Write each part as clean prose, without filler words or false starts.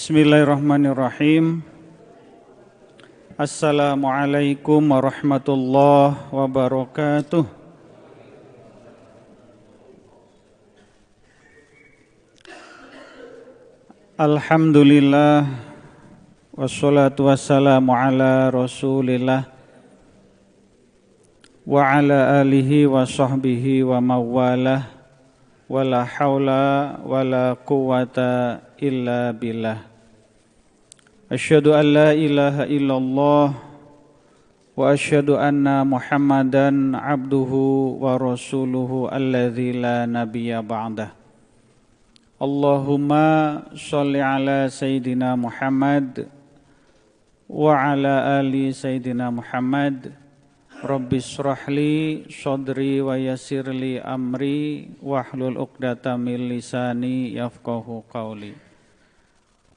Bismillahirrahmanirrahim. Assalamualaikum warahmatullahi wabarakatuh. Alhamdulillah wassalatu wassalamu ala Rasulillah wa ala alihi wa sahbihi wa mawalah. Wala haula wala quwata illa billah. Asyhadu an la ilaha illallah wa asyhadu anna Muhammadan abduhu wa rasuluhu alladzi la nabiyya ba'dah. Allahumma shalli ala Sayyidina Muhammad wa ala ali Sayyidina Muhammad. Rabbi shrahli sadri wa yassirli amri wahlul 'uqdatam min lisani yafqahu qawli.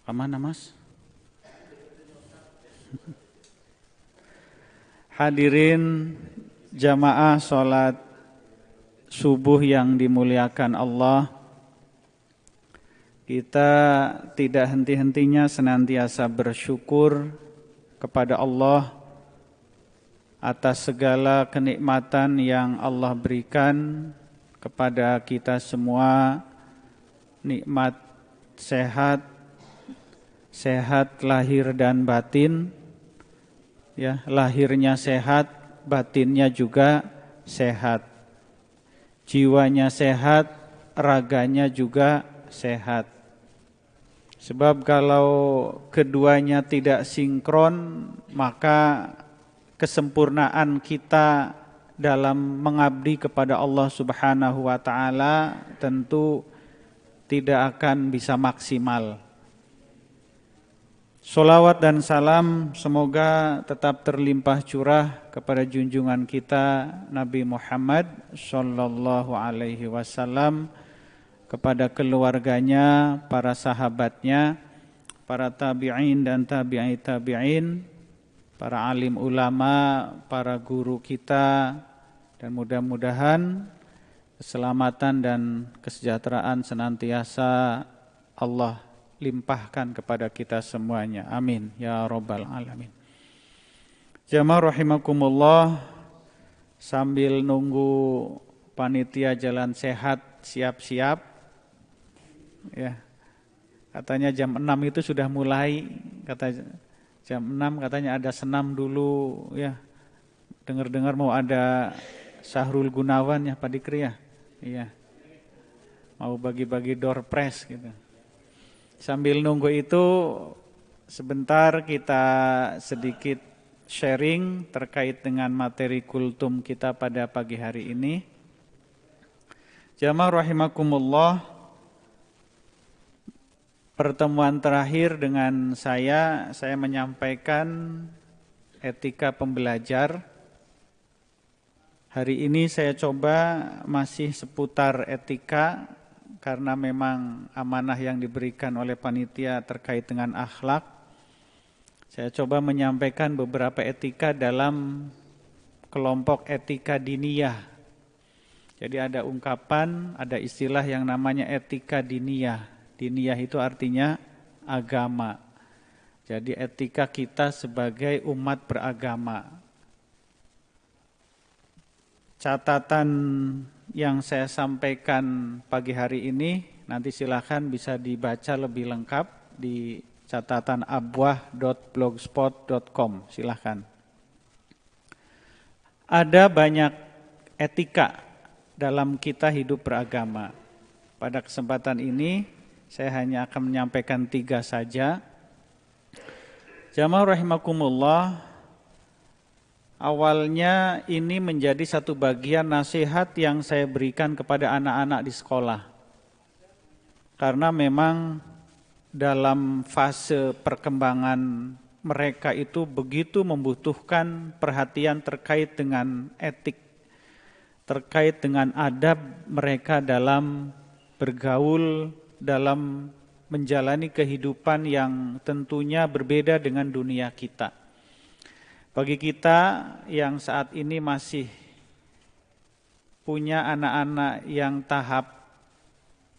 Kemana Mas? Hadirin jamaah salat subuh yang dimuliakan Allah. Kita tidak henti-hentinya senantiasa bersyukur kepada Allah atas segala kenikmatan yang Allah berikan kepada kita semua, nikmat sehat lahir dan batin, ya, lahirnya sehat, batinnya juga sehat, jiwanya sehat, raganya juga sehat. Sebab kalau keduanya tidak sinkron, maka kesempurnaan kita dalam mengabdi kepada Allah Subhanahu wa taala tentu tidak akan bisa maksimal. Sholawat dan salam semoga tetap terlimpah curah kepada junjungan kita Nabi Muhammad sallallahu alaihi wasallam, kepada keluarganya, para sahabatnya, para tabi'in dan tabi'i tabi'in, para alim ulama, para guru kita, dan mudah-mudahan keselamatan dan kesejahteraan senantiasa Allah limpahkan kepada kita semuanya. Amin ya rabbal alamin. Jamaah rahimakumullah, sambil nunggu panitia jalan sehat siap-siap, ya, katanya jam 6 itu sudah mulai, kata jam 6 katanya ada senam dulu, ya. Dengar-dengar mau ada Sahrul Gunawan ya Pak Dikri ya. Iya. Mau bagi-bagi door prize gitu. Sambil nunggu itu sebentar kita sedikit sharing terkait dengan materi kultum kita pada pagi hari ini. Jamaah rahimakumullah, pertemuan terakhir dengan saya menyampaikan etika pembelajar. Hari ini saya coba masih seputar etika, karena memang amanah yang diberikan oleh panitia terkait dengan akhlak. Saya coba menyampaikan beberapa etika dalam kelompok etika diniyah. Jadi ada ungkapan, ada istilah yang namanya etika diniyah. Diniyah itu artinya agama. Jadi etika kita sebagai umat beragama. Catatan yang saya sampaikan pagi hari ini nanti silakan bisa dibaca lebih lengkap di catatan abwah.blogspot.com. Silakan. Ada banyak etika dalam kita hidup beragama. Pada kesempatan ini saya hanya akan menyampaikan 3 saja. Jamaah rahimakumullah, awalnya ini menjadi satu bagian nasihat yang saya berikan kepada anak-anak di sekolah. Karena memang dalam fase perkembangan mereka itu begitu membutuhkan perhatian terkait dengan etik, terkait dengan adab mereka dalam bergaul, dalam menjalani kehidupan yang tentunya berbeda dengan dunia kita. Bagi kita yang saat ini masih punya anak-anak yang tahap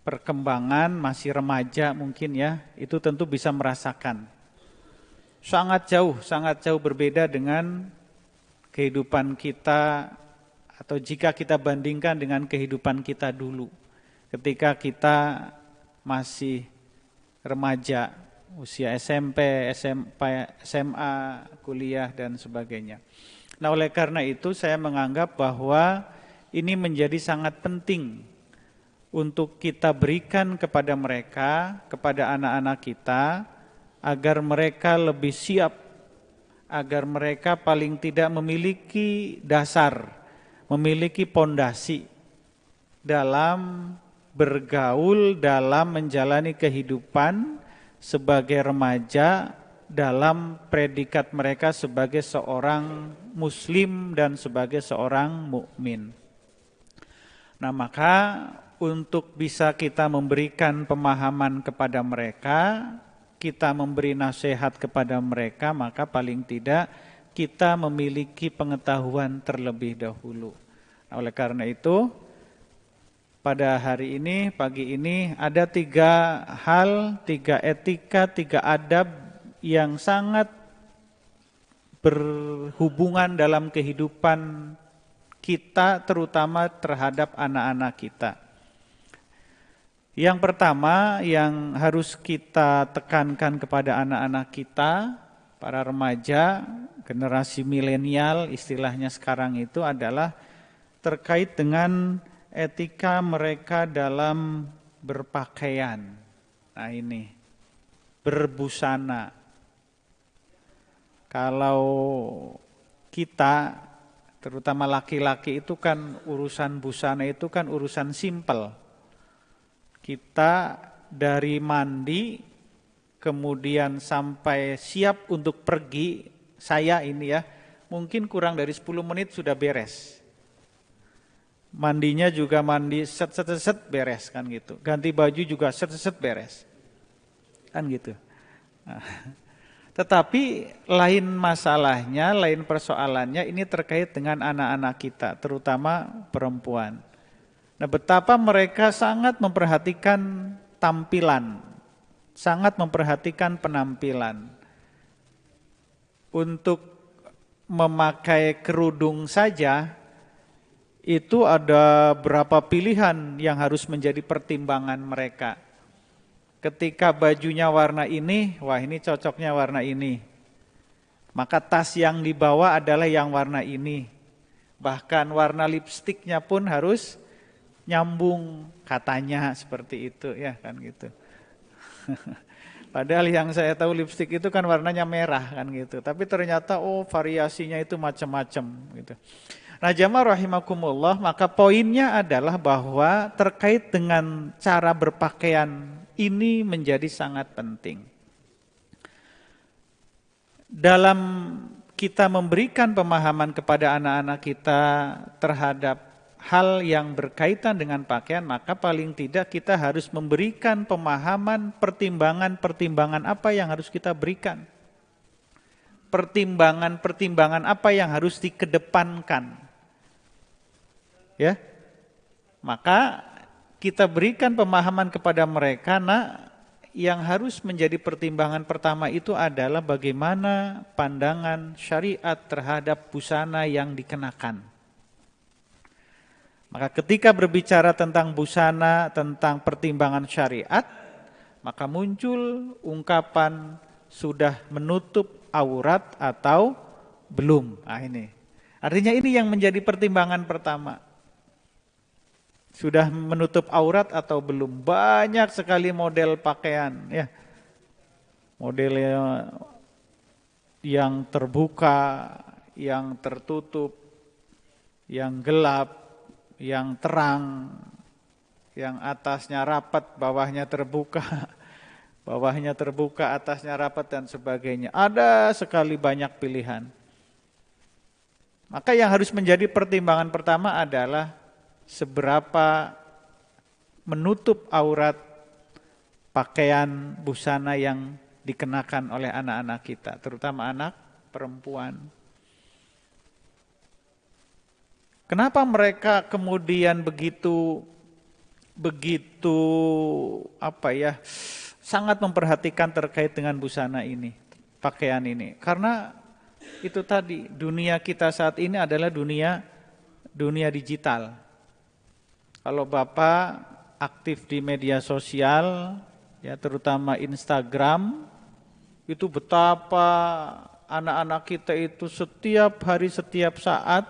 perkembangan, masih remaja mungkin ya, itu tentu bisa merasakan. Sangat jauh berbeda dengan kehidupan kita, atau jika kita bandingkan dengan kehidupan kita dulu. Ketika kita masih remaja, usia SMP, SMA, kuliah, dan sebagainya. Nah, oleh karena itu saya menganggap bahwa ini menjadi sangat penting untuk kita berikan kepada mereka, kepada anak-anak kita, agar mereka lebih siap, agar mereka paling tidak memiliki dasar, memiliki pondasi dalam bergaul, dalam menjalani kehidupan sebagai remaja, dalam predikat mereka sebagai seorang muslim dan sebagai seorang mukmin. Nah, maka untuk bisa kita memberikan pemahaman kepada mereka, kita memberi nasihat kepada mereka, maka paling tidak kita memiliki pengetahuan terlebih dahulu. Nah, oleh karena itu, pada hari ini, pagi ini, ada 3 hal, 3 etika, 3 adab yang sangat berhubungan dalam kehidupan kita, terutama terhadap anak-anak kita. Yang pertama yang harus kita tekankan kepada anak-anak kita, para remaja, generasi milenial istilahnya sekarang itu adalah terkait dengan etika mereka dalam berpakaian. Nah ini, berbusana. Kalau kita, terutama laki-laki itu kan urusan busana itu kan urusan simpel. Kita dari mandi, kemudian sampai siap untuk pergi, saya ini ya, mungkin kurang dari 10 menit sudah beres. Mandinya juga mandi set beres kan gitu. Ganti baju juga set beres. Kan gitu. Nah, tetapi lain masalahnya, lain persoalannya ini terkait dengan anak-anak kita, terutama perempuan. Nah, betapa mereka sangat memperhatikan tampilan, sangat memperhatikan penampilan. Untuk memakai kerudung saja, itu ada berapa pilihan yang harus menjadi pertimbangan mereka. Ketika bajunya warna ini, wah ini cocoknya warna ini. Maka tas yang dibawa adalah yang warna ini. Bahkan warna lipstiknya pun harus nyambung, katanya seperti itu ya kan gitu. Padahal yang saya tahu lipstik itu kan warnanya merah kan gitu. Tapi ternyata variasinya itu macam-macam gitu. Nah, jamaah rahimakumullah, maka poinnya adalah bahwa terkait dengan cara berpakaian ini menjadi sangat penting. Dalam kita memberikan pemahaman kepada anak-anak kita terhadap hal yang berkaitan dengan pakaian, maka paling tidak kita harus memberikan pemahaman, pertimbangan apa yang harus kita berikan. Pertimbangan apa yang harus dikedepankan. Ya. Maka kita berikan pemahaman kepada mereka, yang harus menjadi pertimbangan pertama itu adalah bagaimana pandangan syariat terhadap busana yang dikenakan. Maka ketika berbicara tentang busana, tentang pertimbangan syariat, maka muncul ungkapan sudah menutup aurat atau belum. Nah ini. Artinya ini yang menjadi pertimbangan pertama. Sudah menutup aurat atau belum? Banyak sekali model pakaian ya. Modelnya yang terbuka, yang tertutup, yang gelap, yang terang, yang atasnya rapat, bawahnya terbuka, atasnya rapat dan sebagainya. Ada sekali banyak pilihan. Maka yang harus menjadi pertimbangan pertama adalah seberapa menutup aurat pakaian busana yang dikenakan oleh anak-anak kita, terutama anak perempuan. Kenapa mereka kemudian begitu begitu sangat memperhatikan terkait dengan busana ini, pakaian ini. Karena itu tadi, dunia kita saat ini adalah dunia digital. Kalau Bapak aktif di media sosial, ya terutama Instagram, itu betapa anak-anak kita itu setiap hari, setiap saat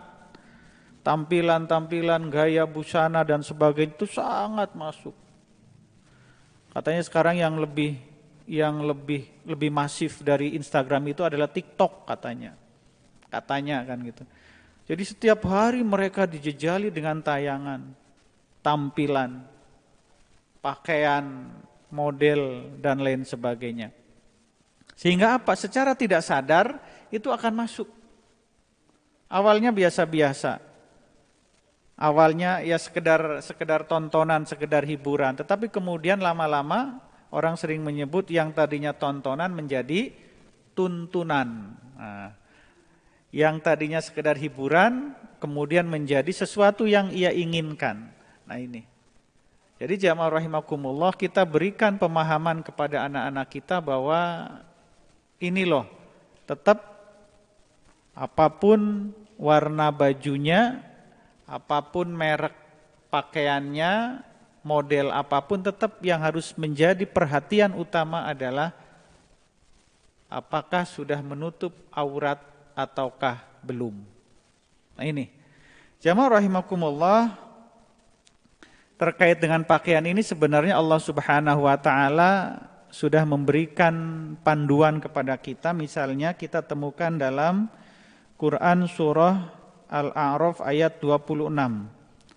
tampilan-tampilan gaya busana dan sebagainya itu sangat masuk. Katanya sekarang yang lebih masif dari Instagram itu adalah TikTok katanya kan gitu. Jadi setiap hari mereka dijejali dengan tayangan, tampilan, pakaian, model dan lain sebagainya. Sehingga apa? Secara tidak sadar itu akan masuk. Awalnya biasa-biasa. Awalnya ya sekedar tontonan, sekedar hiburan, tetapi kemudian lama-lama orang sering menyebut yang tadinya tontonan menjadi tuntunan. Nah, yang tadinya sekedar hiburan kemudian menjadi sesuatu yang ia inginkan. Nah ini. Jadi jamaah rahimakumullah, kita berikan pemahaman kepada anak-anak kita bahwa ini loh, tetap apapun warna bajunya, apapun merek pakaiannya, model apapun, tetap yang harus menjadi perhatian utama adalah apakah sudah menutup aurat ataukah belum. Nah ini, jamaah rahimakumullah, terkait dengan pakaian ini sebenarnya Allah Subhanahu wa taala sudah memberikan panduan kepada kita. Misalnya kita temukan dalam Quran surah Al-A'raf ayat 26.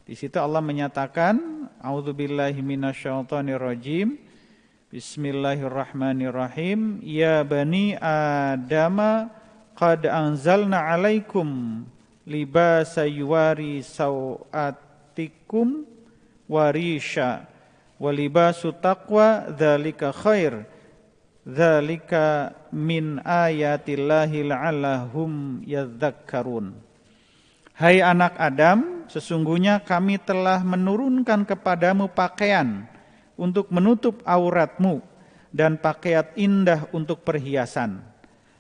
Di situ Allah menyatakan, A'udzubillahi minasyaitonirrajim. Bismillahirrahmanirrahim. Ya bani Adama qad anzalna 'alaikum libasa yuwari sawatikum warisha walibasu taqwa dzalika khair. Dzalika min ayatillahi la'allahum yadhakkarun. Hai anak Adam, sesungguhnya kami telah menurunkan kepadamu pakaian untuk menutup auratmu dan pakaian indah untuk perhiasan.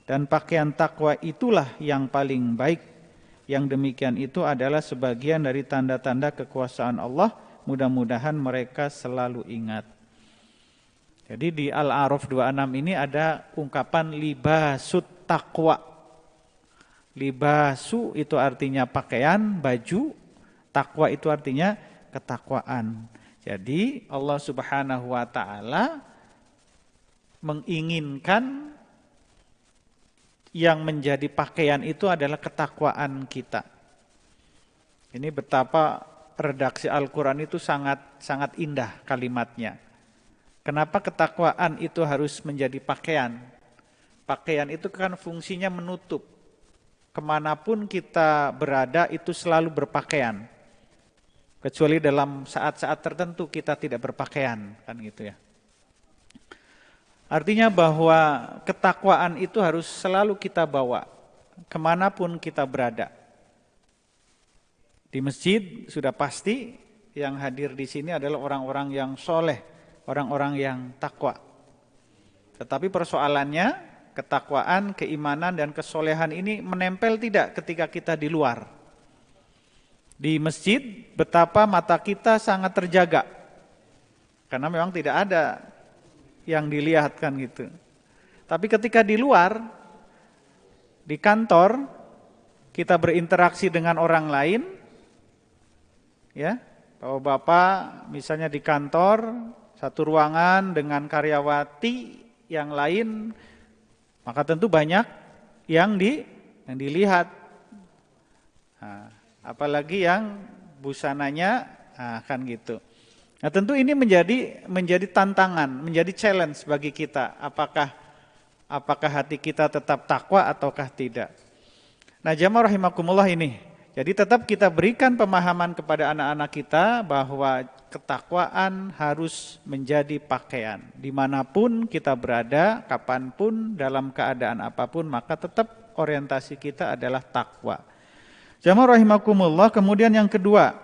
Dan pakaian takwa itulah yang paling baik. Yang demikian itu adalah sebagian dari tanda-tanda kekuasaan Allah. Mudah-mudahan mereka selalu ingat. Jadi di Al-A'raf 26 ini ada ungkapan libasut taqwa. Libasu itu artinya pakaian, baju. Takwa itu artinya ketakwaan. Jadi Allah Subhanahu wa taala menginginkan yang menjadi pakaian itu adalah ketakwaan kita. Ini betapa redaksi Al-Quran itu sangat indah kalimatnya. Kenapa ketakwaan itu harus menjadi pakaian? Pakaian itu kan fungsinya menutup. Kemanapun kita berada itu selalu berpakaian. Kecuali dalam saat-saat tertentu kita tidak berpakaian, kan gitu ya. Artinya bahwa ketakwaan itu harus selalu kita bawa kemanapun kita berada. Di masjid sudah pasti yang hadir di sini adalah orang-orang yang soleh, orang-orang yang takwa. Tetapi persoalannya ketakwaan, keimanan dan kesolehan ini menempel tidak ketika kita di luar. Di masjid betapa mata kita sangat terjaga. Karena memang tidak ada yang dilihatkan gitu. Tapi ketika di luar, di kantor, kita berinteraksi dengan orang lain, ya, bapak-bapak misalnya di kantor, satu ruangan dengan karyawati yang lain, maka tentu banyak yang dilihat. Nah, apalagi yang busananya, kan gitu. Nah tentu ini menjadi tantangan, menjadi challenge bagi kita. Apakah hati kita tetap takwa ataukah tidak. Nah jamaah rahimakumullah ini. Jadi tetap kita berikan pemahaman kepada anak-anak kita bahwa ketakwaan harus menjadi pakaian. Dimanapun kita berada, kapanpun, dalam keadaan apapun, maka tetap orientasi kita adalah takwa. Jamaah rahimakumullah, kemudian yang kedua,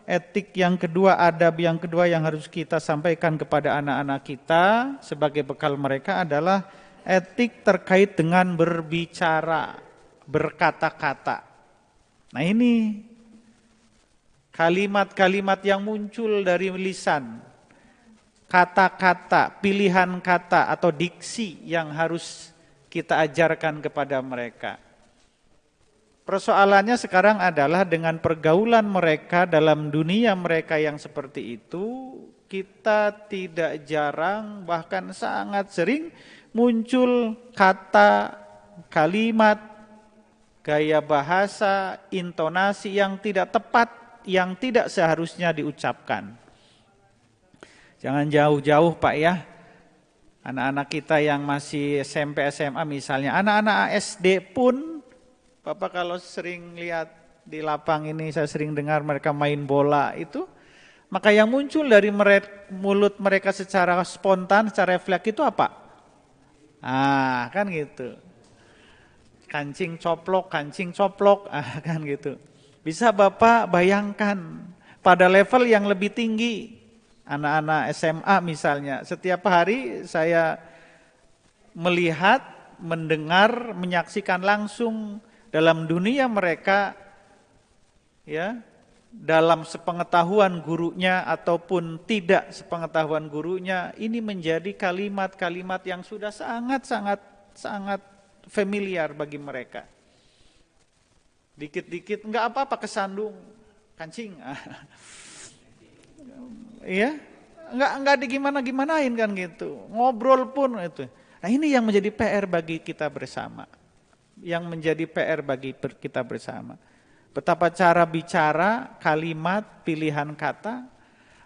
etik yang kedua, adab yang kedua yang harus kita sampaikan kepada anak-anak kita sebagai bekal mereka adalah etik terkait dengan berbicara, berkata-kata. Nah ini kalimat-kalimat yang muncul dari lisan, kata-kata, pilihan kata atau diksi yang harus kita ajarkan kepada mereka. Persoalannya sekarang adalah dengan pergaulan mereka dalam dunia mereka yang seperti itu, kita tidak jarang bahkan sangat sering muncul kata, kalimat, gaya bahasa, intonasi yang tidak tepat, yang tidak seharusnya diucapkan. Jangan jauh-jauh Pak ya, anak-anak kita yang masih SMP, SMA misalnya, anak-anak SD pun, Bapak kalau sering lihat di lapang ini, saya sering dengar mereka main bola itu, maka yang muncul dari mulut mereka secara spontan, secara refleks itu apa? Kan gitu. Kancing coplok, kan gitu. Bisa Bapak bayangkan pada level yang lebih tinggi, anak-anak SMA misalnya, setiap hari saya melihat, mendengar, menyaksikan langsung dalam dunia mereka, ya, dalam sepengetahuan gurunya ataupun tidak sepengetahuan gurunya, ini menjadi kalimat-kalimat yang sudah sangat familiar bagi mereka. Dikit-dikit enggak apa-apa kesandung, kancing. Iya, enggak digimana-gimanain kan gitu. Ngobrol pun itu. Nah, ini yang menjadi PR bagi kita bersama. Yang menjadi PR bagi kita bersama. Betapa cara bicara, kalimat, pilihan kata.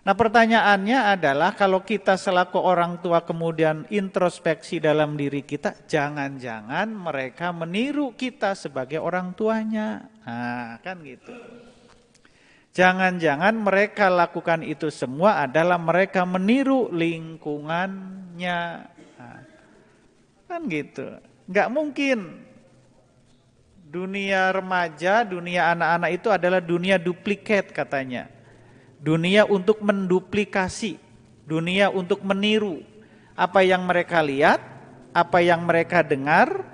Nah, pertanyaannya adalah kalau kita selaku orang tua kemudian introspeksi dalam diri kita, jangan-jangan mereka meniru kita sebagai orang tuanya. Nah, kan gitu. Jangan-jangan mereka lakukan itu semua adalah mereka meniru lingkungannya. Nah, kan gitu. Enggak mungkin. Dunia remaja, dunia anak-anak itu adalah dunia duplikat katanya. Dunia untuk menduplikasi, dunia untuk meniru. Apa yang mereka lihat, apa yang mereka dengar,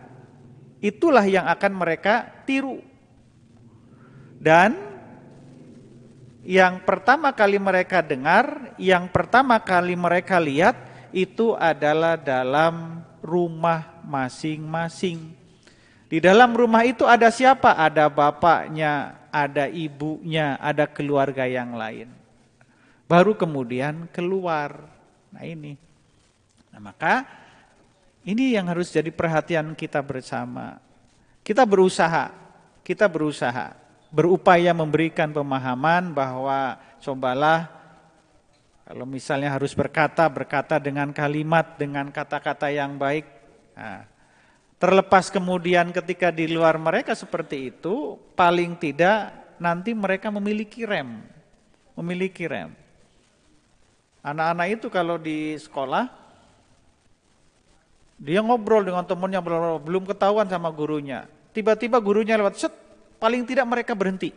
itulah yang akan mereka tiru. Dan yang pertama kali mereka dengar, yang pertama kali mereka lihat, itu adalah dalam rumah masing-masing. Di dalam rumah itu ada siapa? Ada bapaknya, ada ibunya, ada keluarga yang lain. Baru kemudian keluar. Nah ini. Nah maka ini yang harus jadi perhatian kita bersama. Kita berusaha, berupaya memberikan pemahaman bahwa cobalah kalau misalnya harus berkata dengan kalimat, dengan kata-kata yang baik. Nah, terlepas kemudian ketika di luar mereka seperti itu, paling tidak nanti mereka memiliki rem. Anak-anak itu kalau di sekolah, dia ngobrol dengan temannya, belum ketahuan sama gurunya. Tiba-tiba gurunya lewat, set, paling tidak mereka berhenti.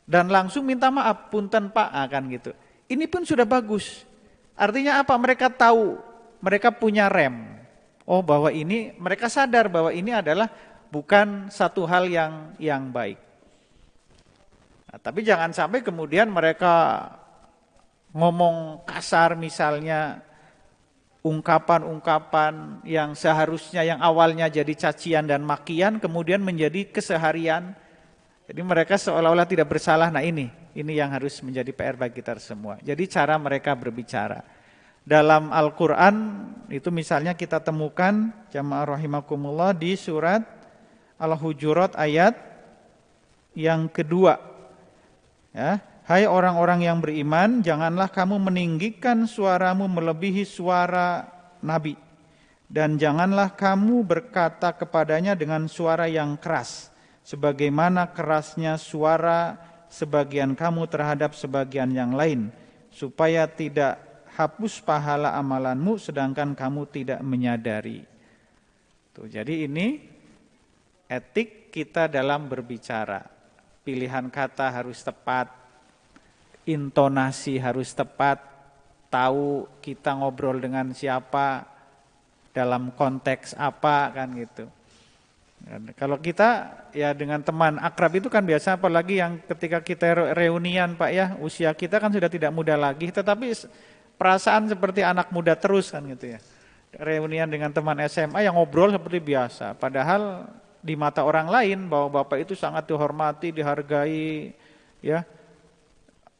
Dan langsung minta maaf, punten Pak, kan gitu. Ini pun sudah bagus. Artinya apa? Mereka tahu, mereka punya rem. Oh bahwa ini, mereka sadar bahwa ini adalah bukan satu hal yang baik. Nah, tapi jangan sampai kemudian mereka ngomong kasar misalnya, ungkapan-ungkapan yang seharusnya yang awalnya jadi cacian dan makian kemudian menjadi keseharian. Jadi mereka seolah-olah tidak bersalah. Nah ini yang harus menjadi PR bagi kita semua. Jadi cara mereka berbicara. Dalam Al-Quran itu misalnya kita temukan jamaah rahimakumullah di surat Al-Hujurat ayat yang kedua. Ya, hai orang-orang yang beriman, janganlah kamu meninggikan suaramu melebihi suara Nabi. Dan janganlah kamu berkata kepadanya dengan suara yang keras, sebagaimana kerasnya suara sebagian kamu terhadap sebagian yang lain, supaya tidak hapus pahala amalanmu sedangkan kamu tidak menyadari. Tuh, jadi ini etik kita dalam berbicara. Pilihan kata harus tepat, intonasi harus tepat, tahu kita ngobrol dengan siapa, dalam konteks apa kan gitu. Dan kalau kita ya dengan teman akrab itu kan biasa, apalagi yang ketika kita reunian Pak ya, usia kita kan sudah tidak muda lagi, tetapi perasaan seperti anak muda terus kan gitu ya. Reunian dengan teman SMA yang ngobrol seperti biasa, padahal di mata orang lain bahwa bapak itu sangat dihormati, dihargai ya.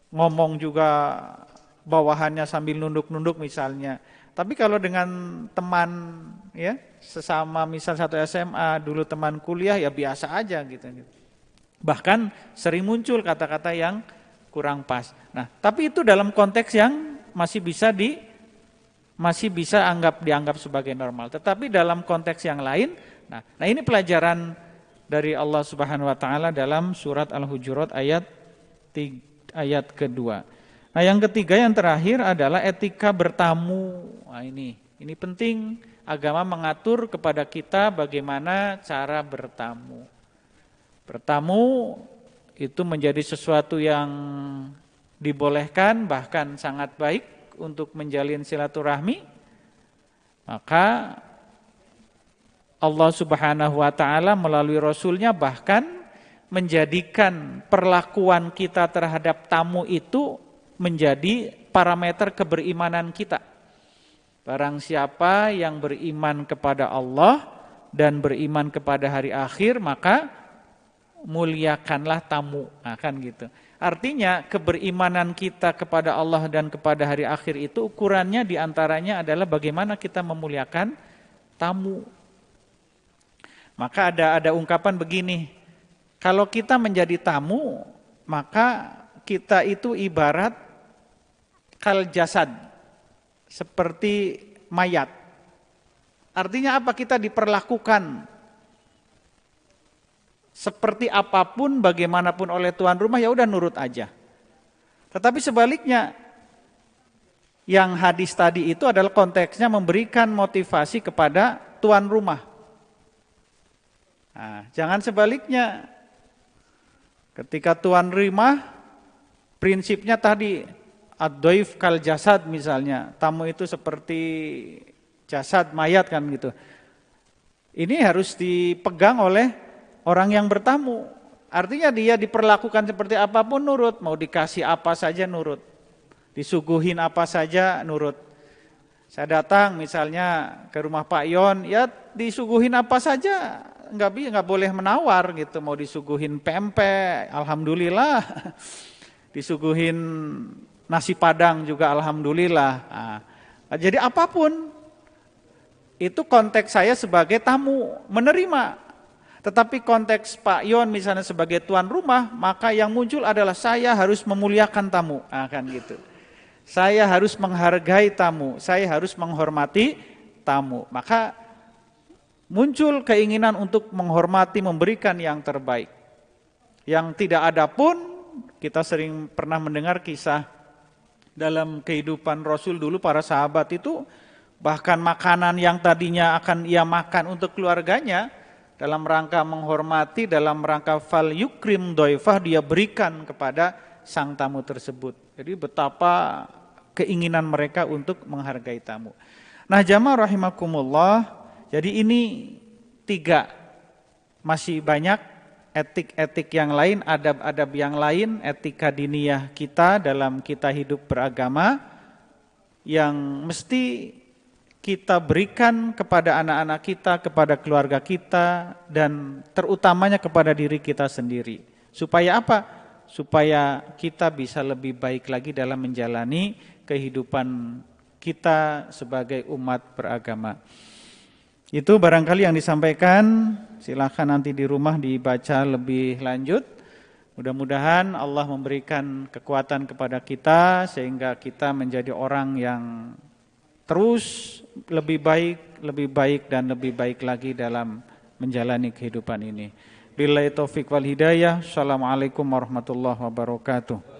Ngomong juga bawahannya sambil nunduk-nunduk misalnya. Tapi kalau dengan teman ya, sesama misal satu SMA, dulu teman kuliah ya biasa aja gitu. Bahkan sering muncul kata-kata yang kurang pas. Nah, tapi itu dalam konteks yang masih bisa dianggap sebagai normal. Tetapi dalam konteks yang lain, nah ini pelajaran dari Allah Subhanahu wa taala dalam surat Al-Hujurat ayat kedua. Nah, yang ketiga yang terakhir adalah etika bertamu. Nah, ini penting, agama mengatur kepada kita bagaimana cara bertamu. Bertamu itu menjadi sesuatu yang dibolehkan, bahkan sangat baik untuk menjalin silaturahmi. Maka Allah Subhanahu wa taala melalui Rasulnya bahkan menjadikan perlakuan kita terhadap tamu itu menjadi parameter keberimanan kita. Barang siapa yang beriman kepada Allah dan beriman kepada hari akhir, maka muliakanlah tamu. Nah, kan gitu. Artinya keberimanan kita kepada Allah dan kepada hari akhir itu ukurannya diantaranya adalah bagaimana kita memuliakan tamu. Maka ada ungkapan begini, kalau kita menjadi tamu, maka kita itu ibarat kal jasad, seperti mayat. Artinya apa? Kita diperlakukan seperti apapun, bagaimanapun oleh tuan rumah, ya udah nurut aja. Tetapi sebaliknya, yang hadis tadi itu adalah konteksnya memberikan motivasi kepada tuan rumah. Nah, jangan sebaliknya. Ketika tuan rumah, prinsipnya tadi ad-dhaif kal jasad misalnya, tamu itu seperti jasad mayat kan gitu. Ini harus dipegang oleh orang yang bertamu. Artinya dia diperlakukan seperti apapun nurut, mau dikasih apa saja nurut, disuguhin apa saja nurut. Saya datang misalnya ke rumah Pak Yon, ya disuguhin apa saja, nggak boleh menawar gitu. Mau disuguhin pempek, alhamdulillah. Disuguhin nasi padang juga alhamdulillah. Nah, jadi apapun itu konteks saya sebagai tamu menerima. Tetapi konteks Pak Yon misalnya sebagai tuan rumah, maka yang muncul adalah saya harus memuliakan tamu. Nah, kan gitu. Saya harus menghargai tamu, saya harus menghormati tamu. Maka muncul keinginan untuk menghormati, memberikan yang terbaik. Yang tidak ada pun, kita sering pernah mendengar kisah dalam kehidupan Rasul dulu, para sahabat itu bahkan makanan yang tadinya akan ia makan untuk keluarganya, dalam rangka menghormati, dalam rangka fal yukrim doifah, dia berikan kepada sang tamu tersebut. Jadi betapa keinginan mereka untuk menghargai tamu. Nah, jamaah rahimakumullah, jadi ini 3, masih banyak etik-etik yang lain, adab-adab yang lain, etika diniyah kita dalam kita hidup beragama yang mesti kita berikan kepada anak-anak kita, kepada keluarga kita, dan terutamanya kepada diri kita sendiri. Supaya apa? Supaya kita bisa lebih baik lagi dalam menjalani kehidupan kita sebagai umat beragama. Itu barangkali yang disampaikan, silakan nanti di rumah dibaca lebih lanjut. Mudah-mudahan Allah memberikan kekuatan kepada kita sehingga kita menjadi orang yang terus lebih baik dan lebih baik lagi dalam menjalani kehidupan ini. Billahi taufiq wal hidayah. Assalamualaikum warahmatullahi wabarakatuh.